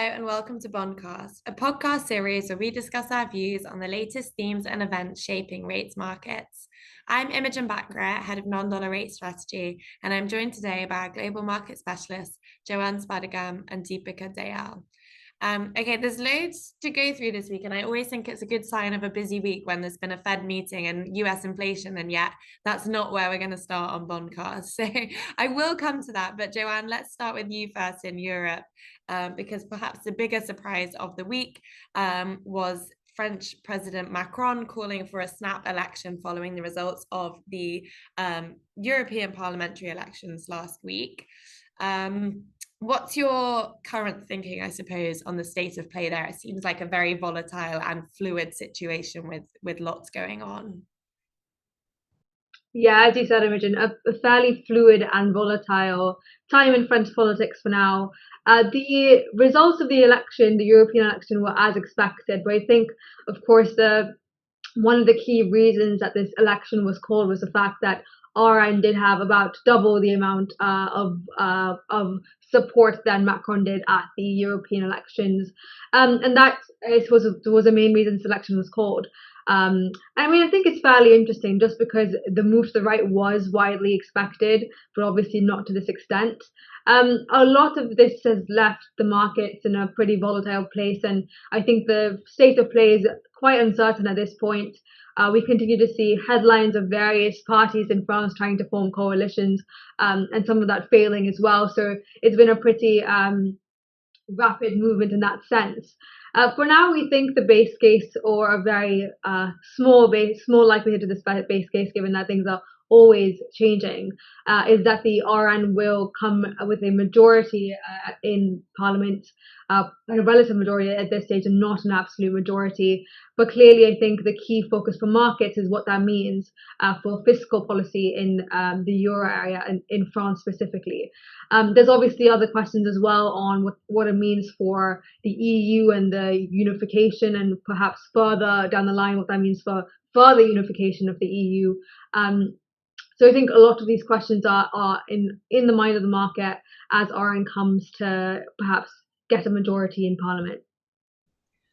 and welcome to Bondcast, a podcast series where we discuss our views on the latest themes and events shaping rates markets. I'm Imogen Bachra, head of non-dollar rate strategy, and I'm joined today by our global market specialists, Joann Spadigam and Deepika Dayal. Okay, there's loads to go through this week, and I always think it's a good sign of a busy week when there's been a Fed meeting and US inflation, and yet that's not where we're going to start on Bondcast. So I will come to that, but Joann, let's start with you first in Europe, because perhaps the bigger surprise of the week was French President Macron calling for a snap election following the results of the European parliamentary elections last week. What's your current thinking, I suppose, on the state of play there? It seems like a very volatile and fluid situation with lots going on. Yeah, as you said, Imogen, a fairly fluid and volatile time in French politics for now. The results of the election, the European election, were as expected, but I think, of course, one of the key reasons that this election was called was the fact that RN did have about double the amount of support than Macron did at the European elections, and that was the main reason this election was called. I think it's fairly interesting just because the move to the right was widely expected, but obviously not to this extent. A lot of this has left the markets in a pretty volatile place, and I think the state of play is quite uncertain at this point. We continue to see headlines of various parties in France trying to form coalitions, and some of that failing as well. So it's been a pretty rapid movement in that sense. For now, we think the base case, or a very small likelihood of this base case, given that things are always changing, is that the RN will come with a majority in Parliament, a relative majority at this stage, and not an absolute majority. But clearly, I think the key focus for markets is what that means for fiscal policy in the euro area and in France specifically. There's obviously other questions as well on what it means for the EU and the unification, and perhaps further down the line what that means for further unification of the EU. So I think a lot of these questions are in the mind of the market as RN comes to perhaps get a majority in Parliament.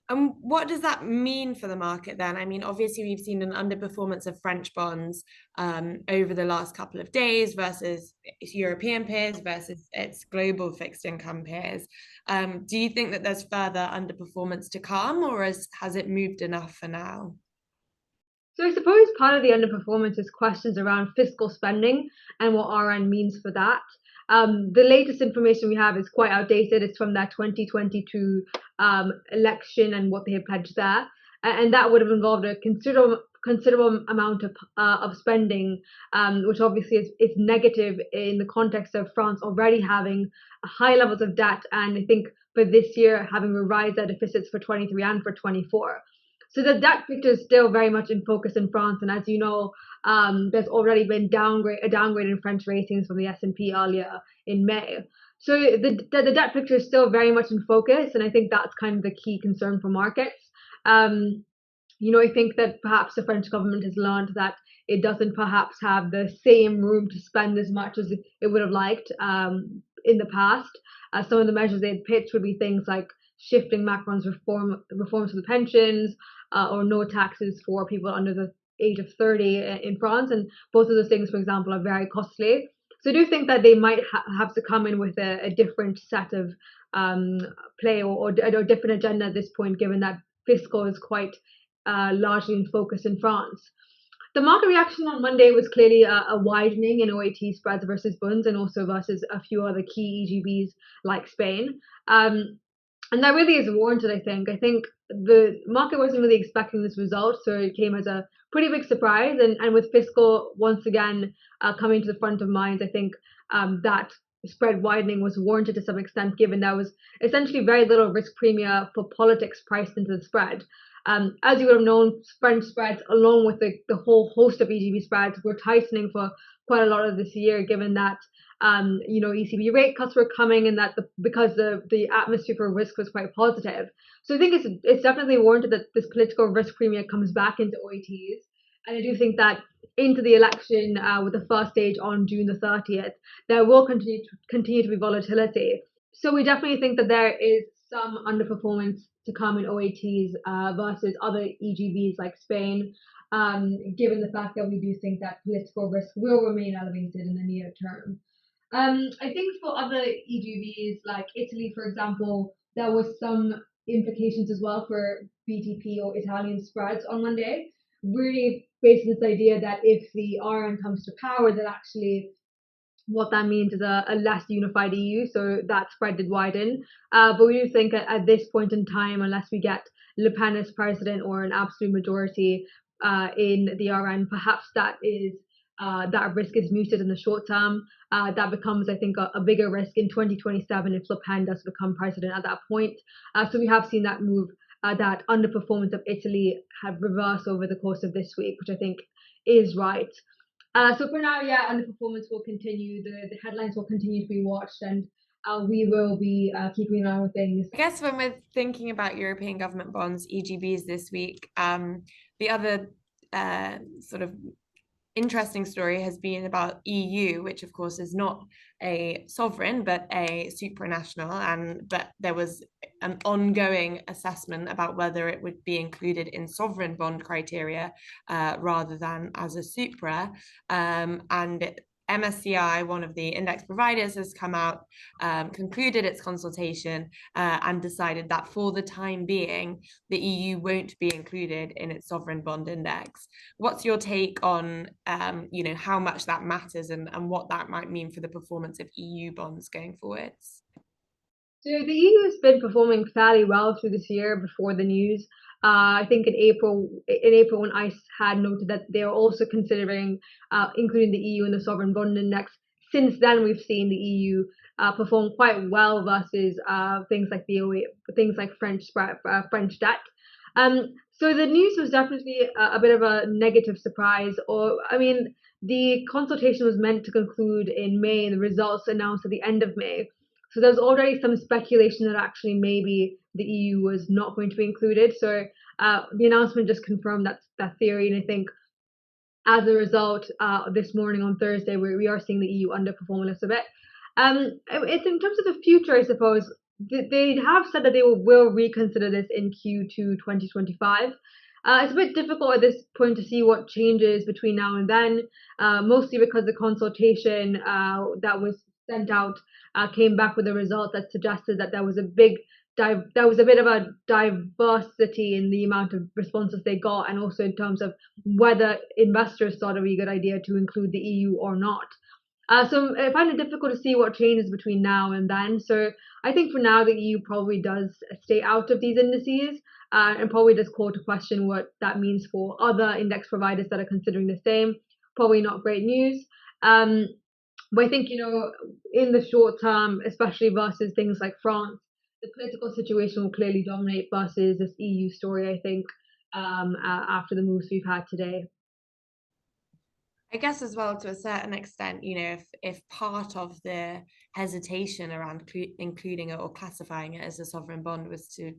And what does that mean for the market then? I mean, obviously, we've seen an underperformance of French bonds over the last couple of days versus its European peers versus its global fixed income peers. Do you think that there's further underperformance to come, or has it moved enough for now? So I suppose part of the underperformance is questions around fiscal spending and what RN means for that. The latest information we have is quite outdated. It's from that 2022 election and what they had pledged there, and that would have involved a considerable amount of spending, which obviously is negative in the context of France already having high levels of debt, and I think for this year having revised their deficits for 23 and for 24. So the debt picture is still very much in focus in France, and as you know, there's already been a downgrade in French ratings from the S&P earlier in May. So the debt picture is still very much in focus, and I think that's kind of the key concern for markets. I think that perhaps the French government has learned that it doesn't perhaps have the same room to spend as much as it would have liked in the past. Some of the measures they'd pitched would be things like shifting Macron's reforms to the pensions, or no taxes for people under the age of 30 in France. And both of those things, for example, are very costly. So I do think that they might have to come in with a different set of play or a different agenda at this point, given that fiscal is quite largely in focus in France. The market reaction on Monday was clearly a widening in OAT spreads versus bonds, and also versus a few other key EGBs like Spain. And that really is warranted, I think. I think the market wasn't really expecting this result, so it came as a pretty big surprise. And with fiscal once again coming to the front of minds, I think that spread widening was warranted to some extent, given there was essentially very little risk premium for politics priced into the spread. As you would have known, French spreads, along with the whole host of EGB spreads, were tightening for quite a lot of this year, given that ECB rate cuts were coming, and that because the atmosphere for risk was quite positive. So I think it's definitely warranted that this political risk premium comes back into OATs. And I do think that into the election, with the first stage on June the 30th, there will continue to be volatility. So we definitely think that there is some underperformance to come in OATs versus other EGBs like Spain, given the fact that we do think that political risk will remain elevated in the near term. I think for other EGBs like Italy, for example, there was some implications as well for BTP or Italian spreads on Monday. Really based on this idea that if the RN comes to power, that actually what that means is a less unified EU, so that spread did widen. But we do think at this point in time, unless we get Le Pen as president or an absolute majority in the RN, perhaps that risk is muted in the short term. That becomes, I think, a bigger risk in 2027 if Le Pen does become president at that point. So we have seen that move, that underperformance of Italy have reversed over the course of this week, which I think is right. So for now, yeah, underperformance will continue. The headlines will continue to be watched, and we will be keeping an eye on things. I guess when we're thinking about European government bonds, EGBs this week, the other sort of interesting story has been about EU, which of course is not a sovereign but a supranational, but there was an ongoing assessment about whether it would be included in sovereign bond criteria rather than as a supra, and MSCI, one of the index providers, has come out, concluded its consultation, and decided that for the time being, the EU won't be included in its sovereign bond index. What's your take on, how much that matters and what that might mean for the performance of EU bonds going forwards? So the EU has been performing fairly well through this year before the news. I think in April when ICE had noted that they are also considering including the EU in the sovereign bond index. Since then, we've seen the EU perform quite well versus things like French debt. So the news was definitely a bit of a negative surprise. Or I mean, the consultation was meant to conclude in May, and the results announced at the end of May. So there's already some speculation that actually maybe the EU was not going to be included. So the announcement just confirmed that theory. And I think as a result, this morning on Thursday, we are seeing the EU underperform a little bit. It's in terms of the future, I suppose. They have said that they will reconsider this in Q2 2025. It's a bit difficult at this point to see what changes between now and then, mostly because the consultation that was sent out came back with a result that suggested that there was a bit of a diversity in the amount of responses they got, and also in terms of whether investors thought it would be a good idea to include the EU or not. So I find it difficult to see what changes between now and then. So I think for now the EU probably does stay out of these indices, and probably does call to question what that means for other index providers that are considering the same. Probably not great news. But I think, in the short term, especially versus things like France, the political situation will clearly dominate versus this EU story, I think, after the moves we've had today. I guess as well, to a certain extent, if part of the hesitation around including it or classifying it as a sovereign bond was to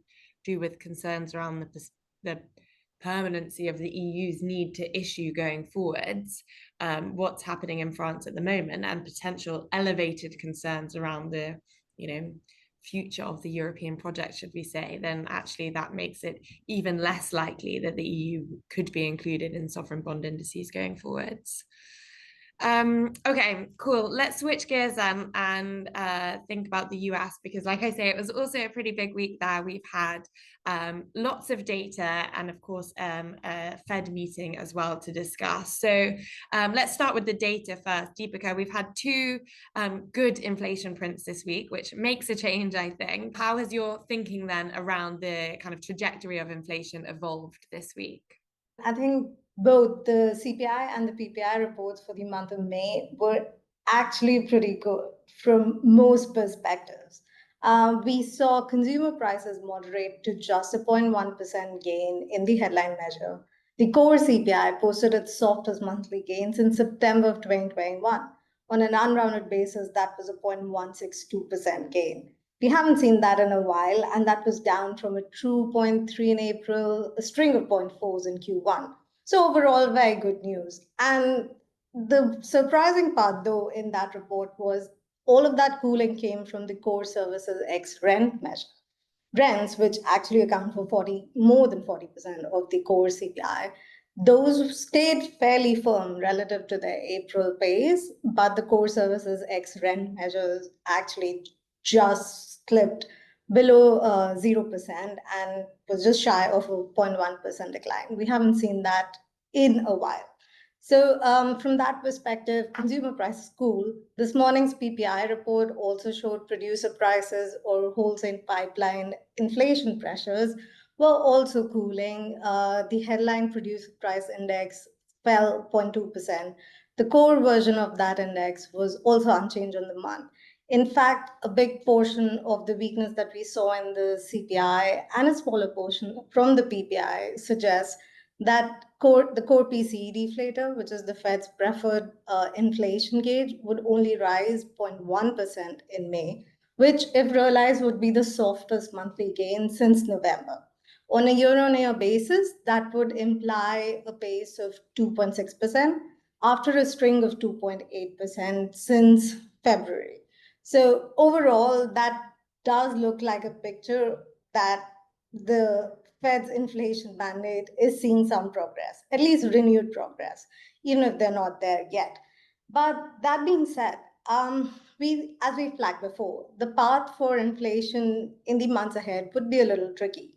do with concerns around the permanency of the EU's need to issue going forwards, what's happening in France at the moment, and potential elevated concerns around the, future of the European project, should we say, then actually that makes it even less likely that the EU could be included in sovereign bond indices going forwards. Okay, cool. Let's switch gears then and think about the US, because like I say, it was also a pretty big week there. We've had lots of data and of course a Fed meeting as well to discuss. So let's start with the data first. Deepika, we've had two good inflation prints this week, which makes a change, I think. How has your thinking then around the kind of trajectory of inflation evolved this week? I think both the CPI and the PPI reports for the month of May were actually pretty good from most perspectives. We saw consumer prices moderate to just a 0.1% gain in the headline measure. The core CPI posted its softest monthly gain since September of 2021. On an unrounded basis, that was a 0.162% gain. We haven't seen that in a while, and that was down from a true 0.3 in April, a string of 0.4s in Q1. So overall, very good news. And the surprising part, though, in that report was all of that cooling came from the core services ex rent measure. rents, which actually account for more than 40% of the core CPI, those stayed fairly firm relative to the April pace, but the core services ex rent measures actually just slipped below 0% and was just shy of a 0.1% decline. We haven't seen that in a while. So from that perspective, consumer prices cool. This morning's PPI report also showed producer prices or wholesale pipeline inflation pressures were also cooling. The headline producer price index fell 0.2%. The core version of that index was also unchanged on the month. In fact, a big portion of the weakness that we saw in the CPI and a smaller portion from the PPI suggests that the core PCE deflator, which is the Fed's preferred inflation gauge, would only rise 0.1% in May, which, if realized, would be the softest monthly gain since November. On a year-on-year basis, that would imply a pace of 2.6% after a string of 2.8% since February. So overall, that does look like a picture that the Fed's inflation mandate is seeing some progress, at least renewed progress, even if they're not there yet. But that being said, as we flagged before, the path for inflation in the months ahead would be a little tricky.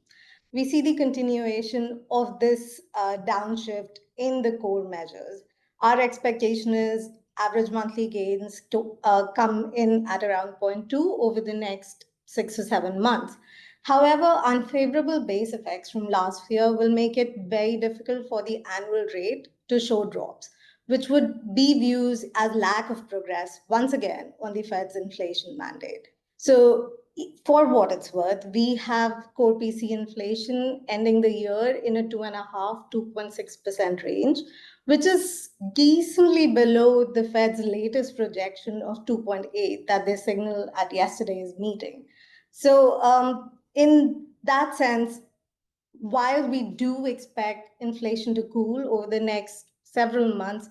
We see the continuation of this downshift in the core measures. Our expectation is average monthly gains to come in at around 0.2 over the next 6 or 7 months. However, unfavorable base effects from last year will make it very difficult for the annual rate to show drops, which would be viewed as lack of progress once again on the Fed's inflation mandate. So, for what it's worth, we have core PC inflation ending the year in a 2.5-2.6% range, which is decently below the Fed's latest projection of 2.8 that they signaled at yesterday's meeting. So, in that sense, while we do expect inflation to cool over the next several months,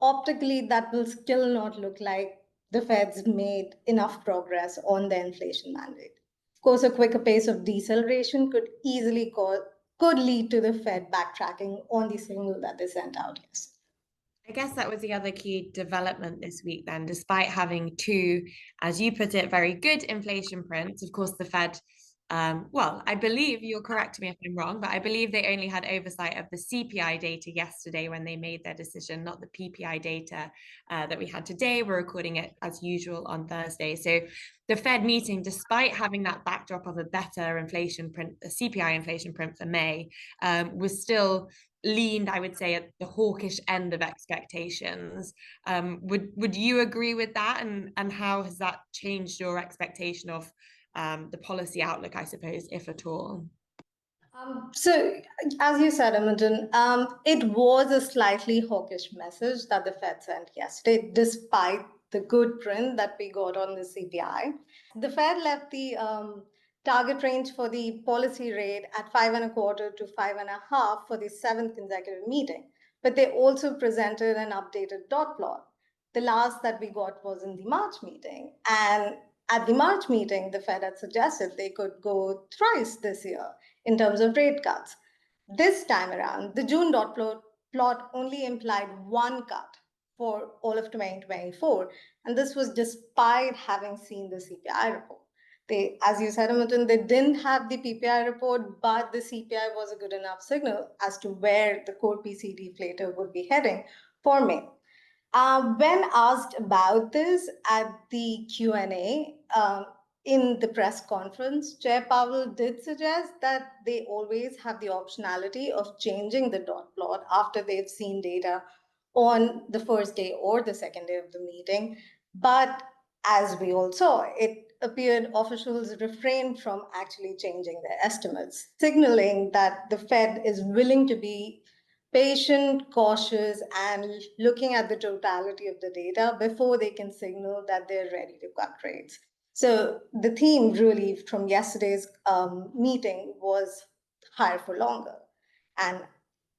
optically that will still not look like the Fed's made enough progress on the inflation mandate. Of course, a quicker pace of deceleration could easily lead to the Fed backtracking on the signal that they sent out yesterday. I guess that was the other key development this week then, despite having two, as you put it, very good inflation prints. Of course, the Fed, well, I believe, you'll correct me if I'm wrong, but I believe they only had oversight of the CPI data yesterday when they made their decision, not the PPI data that we had today. We're recording it as usual on Thursday. So the Fed meeting, despite having that backdrop of a better inflation print, a CPI inflation print for May, was still leaned, I would say, at the hawkish end of expectations. Would you agree with that? And how has that changed your expectation of the policy outlook, I suppose, if at all? So, as you said, Imogen, it was a slightly hawkish message that the Fed sent yesterday, despite the good print that we got on the CPI. The Fed left the target range for the policy rate at 5.25 to 5.5 for the seventh consecutive meeting, but they also presented an updated dot plot. The last that we got was in the March meeting, and at the March meeting, the Fed had suggested they could go thrice this year in terms of rate cuts. This time around, the June dot plot only implied one cut for all of 2024, and this was despite having seen the CPI report. As you said, Imogen, they didn't have the PPI report, but the CPI was a good enough signal as to where the core PC deflator would be heading for May. When asked about this at the Q&A in the press conference, Chair Powell did suggest that they always have the optionality of changing the dot plot after they've seen data on the first day or the second day of the meeting. But as we all saw, it appeared officials refrained from actually changing their estimates, signaling that the Fed is willing to be patient, cautious, and looking at the totality of the data before they can signal that they're ready to cut rates. So the theme really from yesterday's meeting was higher for longer. And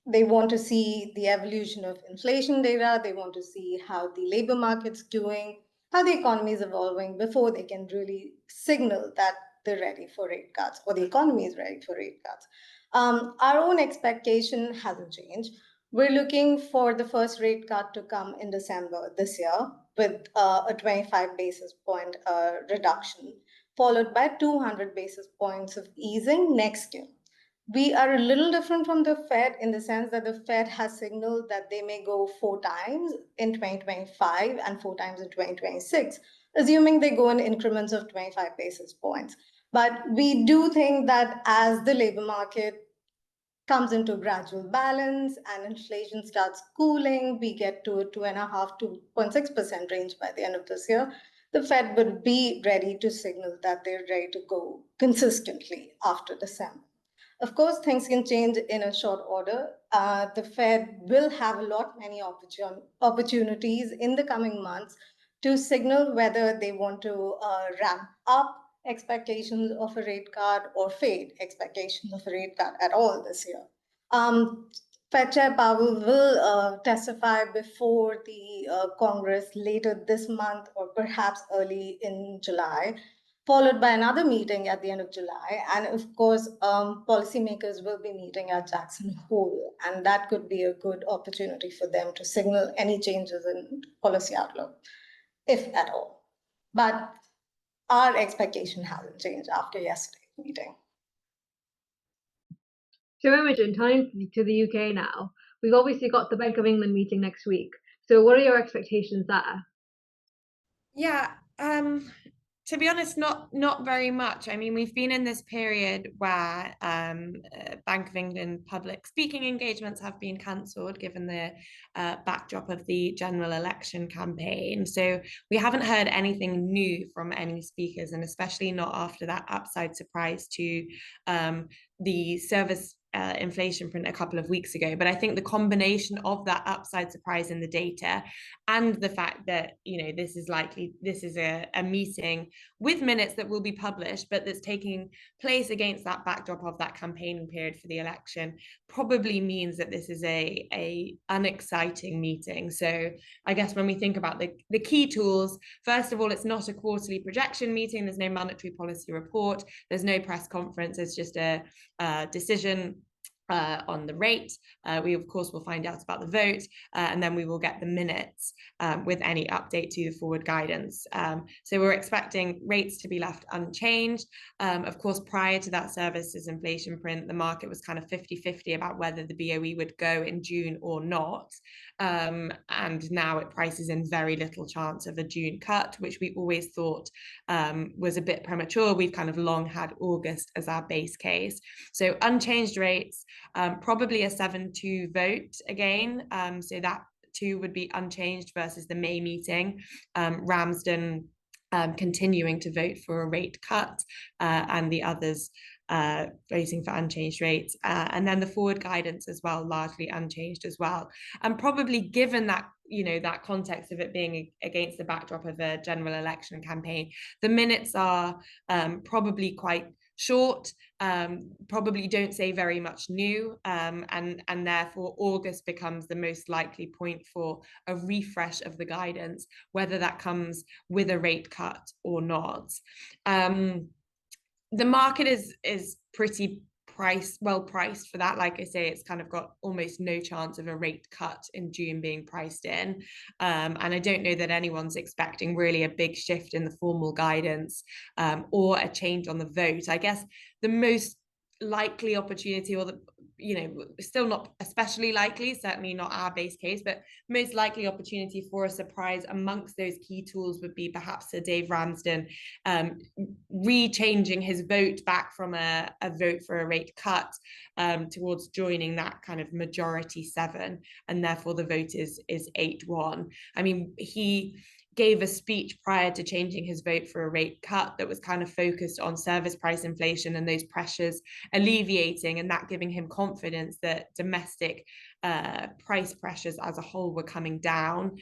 they want to see the evolution of inflation data. They want to see how the labor market's doing, how the economy is evolving before they can really signal that they're ready for rate cuts, or the economy is ready for rate cuts. Our own expectation hasn't changed. We're looking for the first rate cut to come in December this year, with a 25 basis point reduction, followed by 200 basis points of easing next year. We are a little different from the Fed in the sense that the Fed has signaled that they may go 4 times in 2025 and 4 times in 2026, assuming they go in increments of 25 basis points. But we do think that as the labor market comes into gradual balance and inflation starts cooling, we get to a 2.5 to 2.6% range by the end of this year, the Fed would be ready to signal that they're ready to go consistently after December. Of course, things can change in a short order. The Fed will have many opportunities in the coming months to signal whether they want to ramp up expectations of a rate cut or fade expectations of a rate cut at all this year. Fed Chair Powell will testify before the Congress later this month or perhaps early in July, followed by another meeting at the end of July. And of course, policymakers will be meeting at Jackson Hole, and that could be a good opportunity for them to signal any changes in policy outlook, if at all. But our expectation hasn't changed after yesterday's meeting. So Imogen, turning to the UK now, we've obviously got the Bank of England meeting next week. So what are your expectations there? Yeah, to be honest, not very much. I mean, we've been in this period where Bank of England public speaking engagements have been cancelled given the backdrop of the general election campaign. So we haven't heard anything new from any speakers, and especially not after that upside surprise to the service inflation print a couple of weeks ago. But I think the combination of that upside surprise in the data and the fact that, this is a meeting with minutes that will be published, but that's taking place against that backdrop of that campaigning period for the election, probably means that this is a unexciting meeting. So I guess when we think about the key tools, first of all, it's not a quarterly projection meeting. There's no monetary policy report. There's no press conference. It's just a decision on the rate. We, of course, will find out about the vote, and then we will get the minutes with any update to the forward guidance. So we're expecting rates to be left unchanged. Of course, prior to that services inflation print, the market was kind of 50-50 about whether the BOE would go in June or not. And now it prices in very little chance of a June cut, which we always thought was a bit premature. We've kind of long had August as our base case. So unchanged rates, probably a 7-2 vote again. So that too would be unchanged versus the May meeting. Ramsden continuing to vote for a rate cut, and the others voting for unchanged rates, and then the forward guidance as well, largely unchanged as well. And probably given that, that context of it being against the backdrop of a general election campaign, the minutes are probably quite short, probably don't say very much new, and therefore August becomes the most likely point for a refresh of the guidance, whether that comes with a rate cut or not. The market is pretty well priced for that. Like I say, it's kind of got almost no chance of a rate cut in June being priced in, and I don't know that anyone's expecting really a big shift in the formal guidance or a change on the vote. I guess the most likely opportunity, or still not especially likely, certainly not our base case, but most likely opportunity for a surprise amongst those key tools would be perhaps Sir Dave Ramsden re-changing his vote back from a vote for a rate cut towards joining that kind of majority 7, and therefore the vote is 8-1. I mean, he gave a speech prior to changing his vote for a rate cut that was kind of focused on service price inflation and those pressures alleviating, and that giving him confidence that domestic price pressures as a whole were coming down.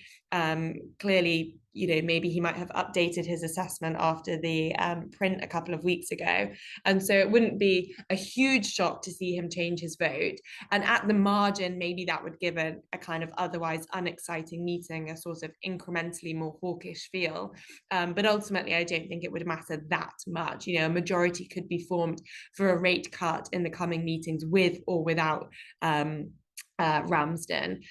Clearly, maybe he might have updated his assessment after the print a couple of weeks ago. And so it wouldn't be a huge shock to see him change his vote. And at the margin, maybe that would give a kind of otherwise unexciting meeting a sort of incrementally more hawkish feel. But ultimately, I don't think it would matter that much. A majority could be formed for a rate cut in the coming meetings with or without Ramsden.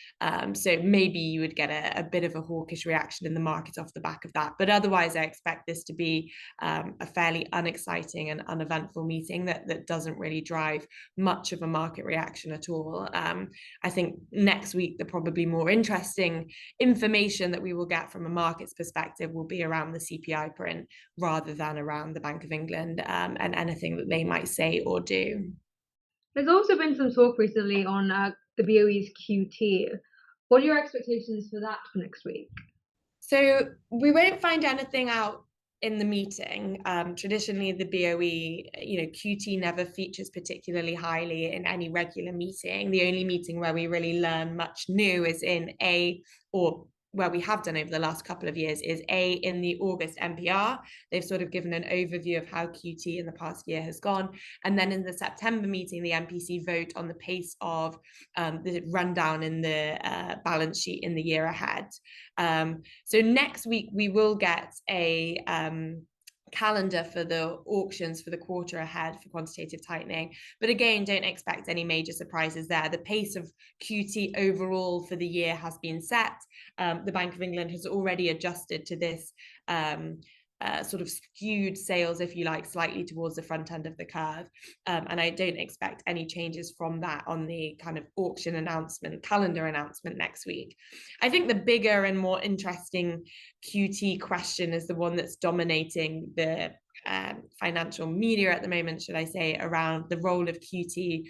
So maybe you would get a bit of a hawkish reaction in the market off the back of that. But otherwise, I expect this to be a fairly unexciting and uneventful meeting that doesn't really drive much of a market reaction at all. I think next week, the probably more interesting information that we will get from a market's perspective will be around the CPI print rather than around the Bank of England and anything that they might say or do. There's also been some talk recently on the BOE's QT. What are your expectations for that for next week? So we won't find anything out in the meeting. Traditionally, the BOE, QT never features particularly highly in any regular meeting. The only meeting where we really learn much new is where we have done over the last couple of years is in the August NPR. They've sort of given an overview of how QT in the past year has gone. And then in the September meeting, the MPC vote on the pace of the rundown in the balance sheet in the year ahead. So next week, we will get a calendar for the auctions for the quarter ahead for quantitative tightening. But again, don't expect any major surprises there. The pace of QT overall for the year has been set. The Bank of England has already adjusted to this sort of skewed sales, if you like, slightly towards the front end of the curve. And I don't expect any changes from that on the kind of auction announcement, calendar announcement next week. I think the bigger and more interesting QT question is the one that's dominating the financial media at the moment, should I say, around the role of QT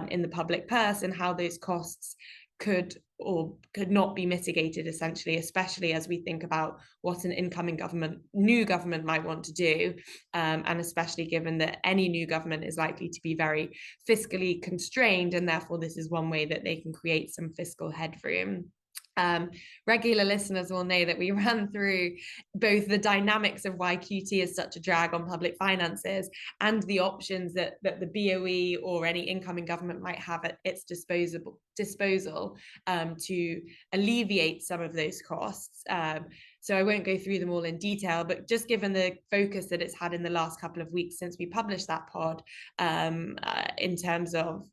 in the public purse and how those costs could or could not be mitigated, essentially, especially as we think about what an incoming new government might want to do, and especially given that any new government is likely to be very fiscally constrained, and therefore this is one way that they can create some fiscal headroom. Regular listeners will know that we ran through both the dynamics of why QT is such a drag on public finances and the options that the BOE or any incoming government might have at its disposal to alleviate some of those costs. So I won't go through them all in detail, but just given the focus that it's had in the last couple of weeks since we published that pod, in terms of,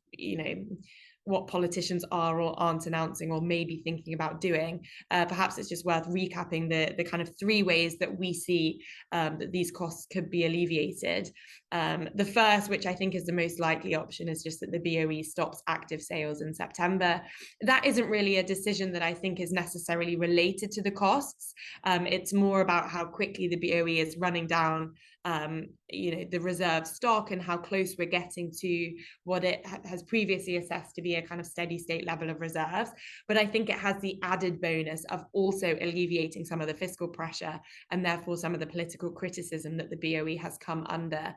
what politicians are or aren't announcing or maybe thinking about doing, perhaps it's just worth recapping the kind of three ways that we see that these costs could be alleviated. The first, which I think is the most likely option, is just that the BOE stops active sales in September. That isn't really a decision that I think is necessarily related to the costs. It's more about how quickly the BOE is running down the reserve stock and how close we're getting to what it has previously assessed to be a kind of steady state level of reserves. But I think it has the added bonus of also alleviating some of the fiscal pressure and therefore some of the political criticism that the BOE has come under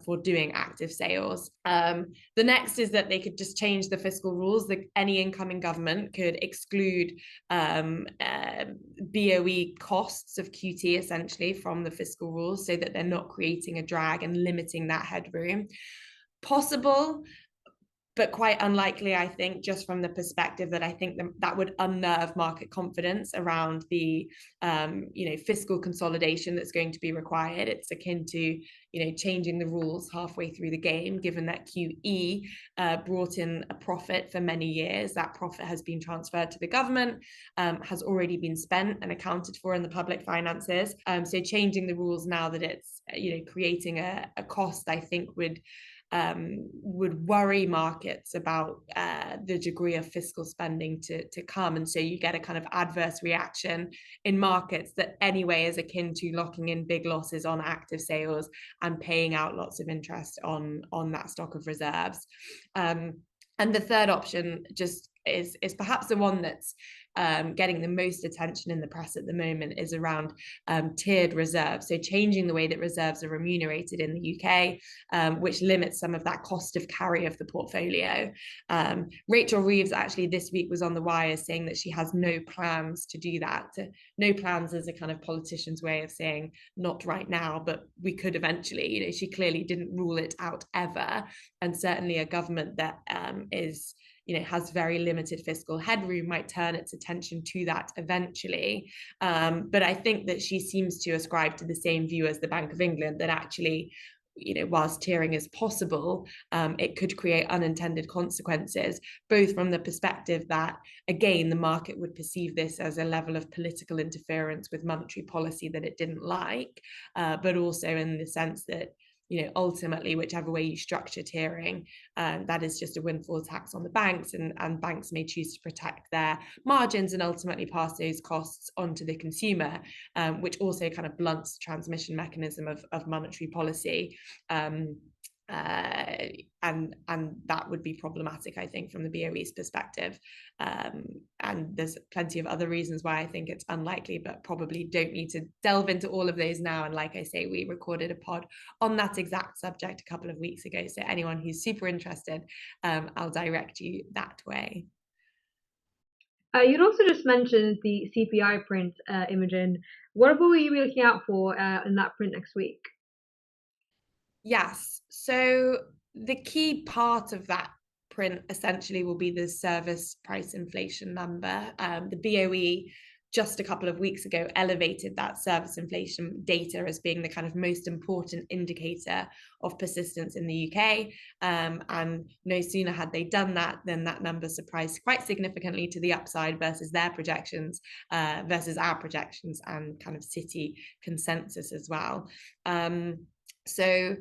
for doing active sales. The next is that they could just change the fiscal rules, that any incoming government could exclude BOE costs of QT essentially from the fiscal rules so that they're not creating a drag and limiting that headroom. Possible, but quite unlikely, I think, just from the perspective that I think that would unnerve market confidence around the fiscal consolidation that's going to be required. It's akin to changing the rules halfway through the game, given that QE brought in a profit for many years. That profit has been transferred to the government, has already been spent and accounted for in the public finances. So changing the rules now that it's creating a cost, I think would worry markets about the degree of fiscal spending to come. And so you get a kind of adverse reaction in markets that anyway is akin to locking in big losses on active sales and paying out lots of interest on that stock of reserves. And the third option just is perhaps the one that's getting the most attention in the press at the moment is around tiered reserves, so changing the way that reserves are remunerated in the UK, which limits some of that cost of carry of the portfolio. Rachel Reeves actually this week was on the wire saying that she has no plans to do that. No plans is a kind of politician's way of saying not right now, but we could eventually. She clearly didn't rule it out ever, and certainly a government that is has very limited fiscal headroom might turn its attention to that eventually. But I think that she seems to ascribe to the same view as the Bank of England, that actually, whilst tiering is possible, it could create unintended consequences, both from the perspective that, again, the market would perceive this as a level of political interference with monetary policy that it didn't like, but also in the sense that, ultimately, whichever way you structure tiering, that is just a windfall tax on the banks, and banks may choose to protect their margins and ultimately pass those costs onto the consumer, which also kind of blunts the transmission mechanism of monetary policy. And that would be problematic, I think, from the BOE's perspective. And there's plenty of other reasons why I think it's unlikely, but probably don't need to delve into all of those now. And like I say, we recorded a pod on that exact subject a couple of weeks ago. So anyone who's super interested, I'll direct you that way. You'd also just mentioned the CPI print, Imogen. What will you be looking out for in that print next week? Yes. So the key part of that print essentially will be the service price inflation number. The BOE just a couple of weeks ago elevated that service inflation data as being the kind of most important indicator of persistence in the UK. And no sooner had they done that than that number surprised quite significantly to the upside versus their projections, versus our projections and kind of city consensus as well. So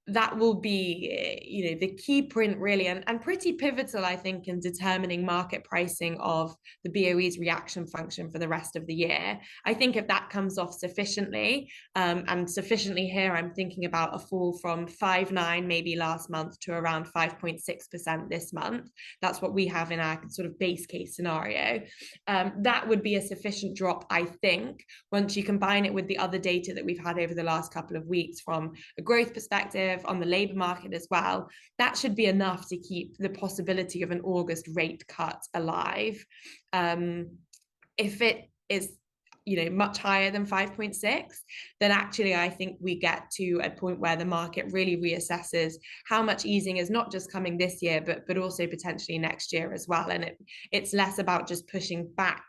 that will be, the key print really, and pretty pivotal, I think, in determining market pricing of the BOE's reaction function for the rest of the year. I think if that comes off sufficiently, and sufficiently here, I'm thinking about a fall from 5.9 maybe last month to around 5.6% this month. That's what we have in our sort of base case scenario. That would be a sufficient drop, I think, once you combine it with the other data that we've had over the last couple of weeks from a growth perspective, on the labour market as well. That should be enough to keep the possibility of an August rate cut alive. If it is much higher than 5.6, then actually I think we get to a point where the market really reassesses how much easing is not just coming this year, but also potentially next year as well. And it's less about just pushing back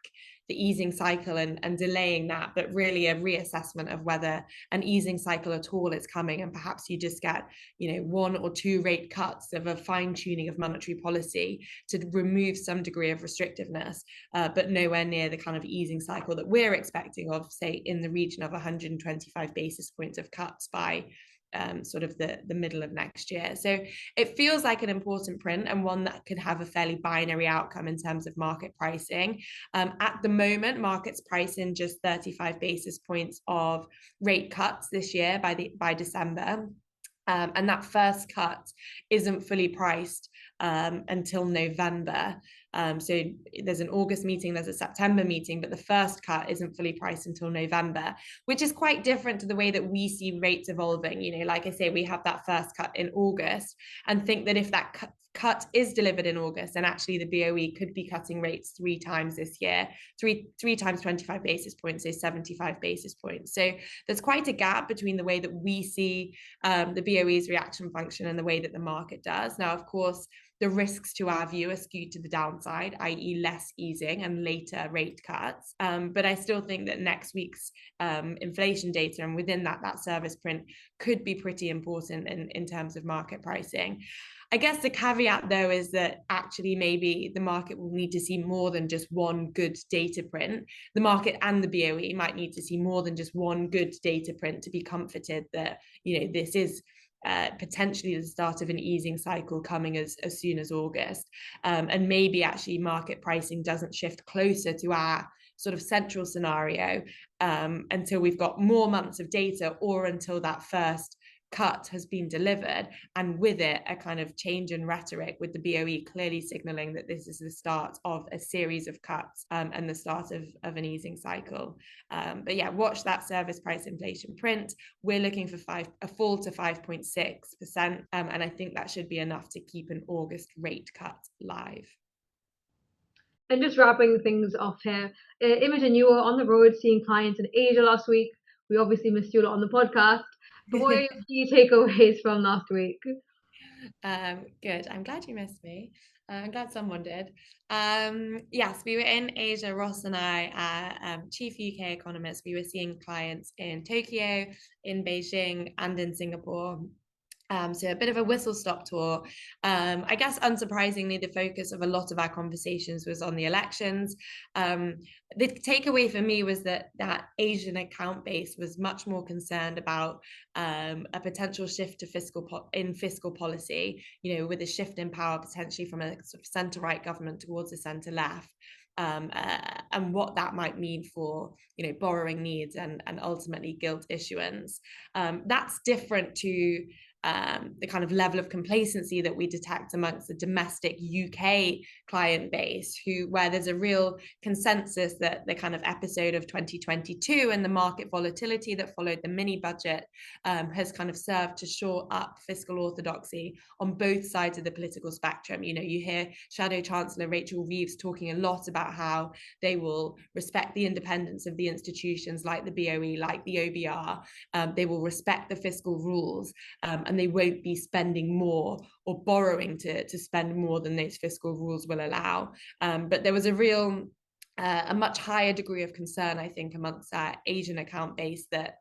the easing cycle and delaying that, but really a reassessment of whether an easing cycle at all is coming, and perhaps you just get one or two rate cuts of a fine-tuning of monetary policy to remove some degree of restrictiveness, but nowhere near the kind of easing cycle that we're expecting of, say, in the region of 125 basis points of cuts by sort of the middle of next year. So it feels like an important print, and one that could have a fairly binary outcome in terms of market pricing. At the moment, markets price in just 35 basis points of rate cuts this year by December. And that first cut isn't fully priced until November. So there's an August meeting, there's a September meeting, but the first cut isn't fully priced until November, which is quite different to the way that we see rates evolving. Like I say, we have that first cut in August, and think that if that cut is delivered in August, then actually the BOE could be cutting rates 3 times this year, three times 25 basis points, so 75 basis points. So there's quite a gap between the way that we see the BOE's reaction function and the way that the market does. Now, of course, the risks to our view are skewed to the downside, i.e. less easing and later rate cuts. But I still think that next week's inflation data, and within that service print, could be pretty important in terms of market pricing. I guess the caveat, though, is that actually maybe the market will need to see more than just one good data print. The market and the BOE might need to see more than just one good data print to be comforted that, this is potentially the start of an easing cycle coming as soon as August. And maybe actually market pricing doesn't shift closer to our sort of central scenario until we've got more months of data, or until that first cut has been delivered, and with it a kind of change in rhetoric, with the BOE clearly signaling that this is the start of a series of cuts and the start of an easing cycle. But yeah, watch that service price inflation print. We're looking for a fall to 5.6%, and I think that should be enough to keep an August rate cut live. And just wrapping things off here, Imogen, you were on the road seeing clients in Asia last week. We obviously missed you a lot on the podcast. But what are your key takeaways from last week? Good. I'm glad you missed me. I'm glad someone did. Yes, we were in Asia. Ross and I, chief UK economists, we were seeing clients in Tokyo, in Beijing, and in Singapore. So a bit of a whistle-stop tour. I guess unsurprisingly, the focus of a lot of our conversations was on the elections. The takeaway for me was that Asian account base was much more concerned about a potential shift to fiscal policy, with a shift in power potentially from a sort of centre-right government towards a centre-left. And what that might mean for borrowing needs and ultimately gilt issuance. That's different to the kind of level of complacency that we detect amongst the domestic UK client base, where there's a real consensus that the kind of episode of 2022 and the market volatility that followed the mini budget has kind of served to shore up fiscal orthodoxy on both sides of the political spectrum. You hear Shadow Chancellor Rachel Reeves talking a lot about how they will respect the independence of the institutions like the BOE, like the OBR. They will respect the fiscal rules, and they won't be spending more or borrowing to spend more than those fiscal rules will allow. But there was a much higher degree of concern, I think, amongst our Asian account base that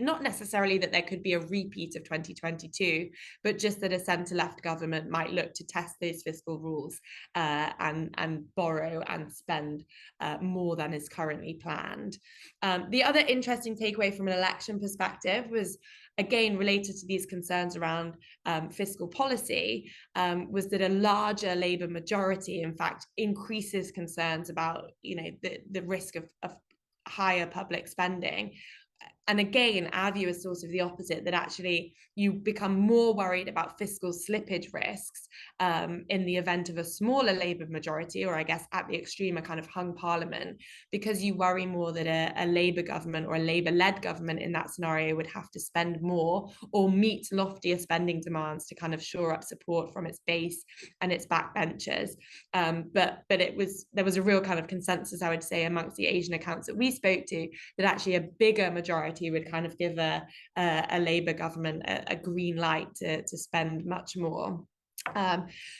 not necessarily that there could be a repeat of 2022, but just that a centre-left government might look to test those fiscal rules and borrow and spend more than is currently planned. The other interesting takeaway from an election perspective was, again, related to these concerns around fiscal policy, was that a larger Labour majority, in fact, increases concerns about, the risk of higher public spending. And again, our view is sort of the opposite, that actually you become more worried about fiscal slippage risks in the event of a smaller Labour majority, or I guess at the extreme, a kind of hung parliament, because you worry more that a Labour government or a Labour-led government in that scenario would have to spend more or meet loftier spending demands to kind of shore up support from its base and its backbenchers. But there was a real kind of consensus, I would say, amongst the Asian accounts that we spoke to, that actually a bigger majority would kind of give a Labour government a green light to spend much more.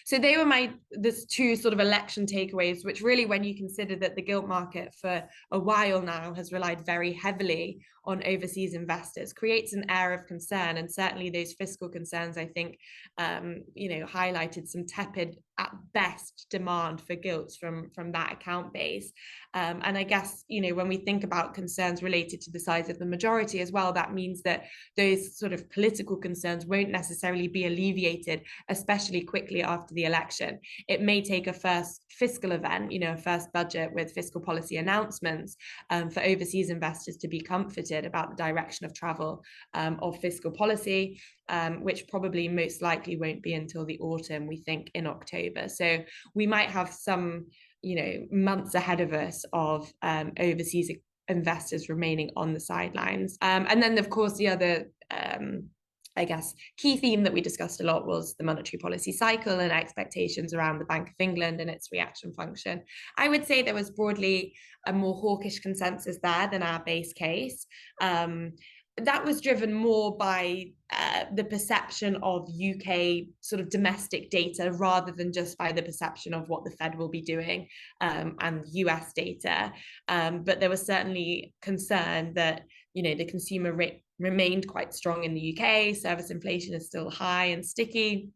So they were this two sort of election takeaways, which really, when you consider that the gilt market for a while now has relied very heavily on overseas investors, creates an air of concern. And certainly those fiscal concerns, I think, highlighted some tepid, at best, demand for gilts from that account base. And I guess, when we think about concerns related to the size of the majority as well, that means that those sort of political concerns won't necessarily be alleviated, especially quickly after the election. It may take a first fiscal event, a first budget with fiscal policy announcements, for overseas investors to be comforted about the direction of travel of fiscal policy, which probably most likely won't be until the autumn, we think, in October. So we might have some, months ahead of us of overseas investors remaining on the sidelines. And then, of course, the other I guess, key theme that we discussed a lot was the monetary policy cycle and expectations around the Bank of England and its reaction function. I would say there was broadly a more hawkish consensus there than our base case. That was driven more by the perception of UK sort of domestic data rather than just by the perception of what the Fed will be doing and US data. But there was certainly concern that, the consumer rate remained quite strong in the UK. Service inflation is still high and sticky.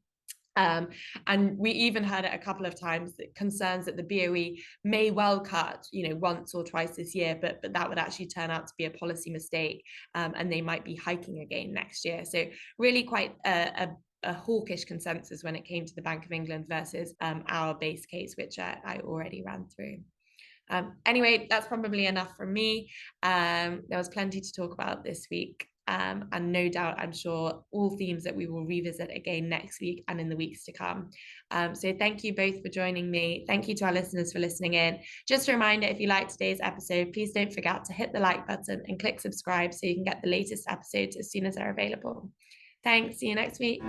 And we even heard it a couple of times, that concerns that the BOE may well cut, once or twice this year, but that would actually turn out to be a policy mistake, and they might be hiking again next year. So really quite a hawkish consensus when it came to the Bank of England versus our base case, which I already ran through. Anyway, that's probably enough from me. There was plenty to talk about this week. and no doubt, I'm sure, all themes that we will revisit again next week and in the weeks to come. So thank you both for joining me. Thank you to our listeners for listening in. Just a reminder, if you liked today's episode, please don't forget to hit the like button and click subscribe so you can get the latest episodes as soon as they're available. Thanks. See you next week.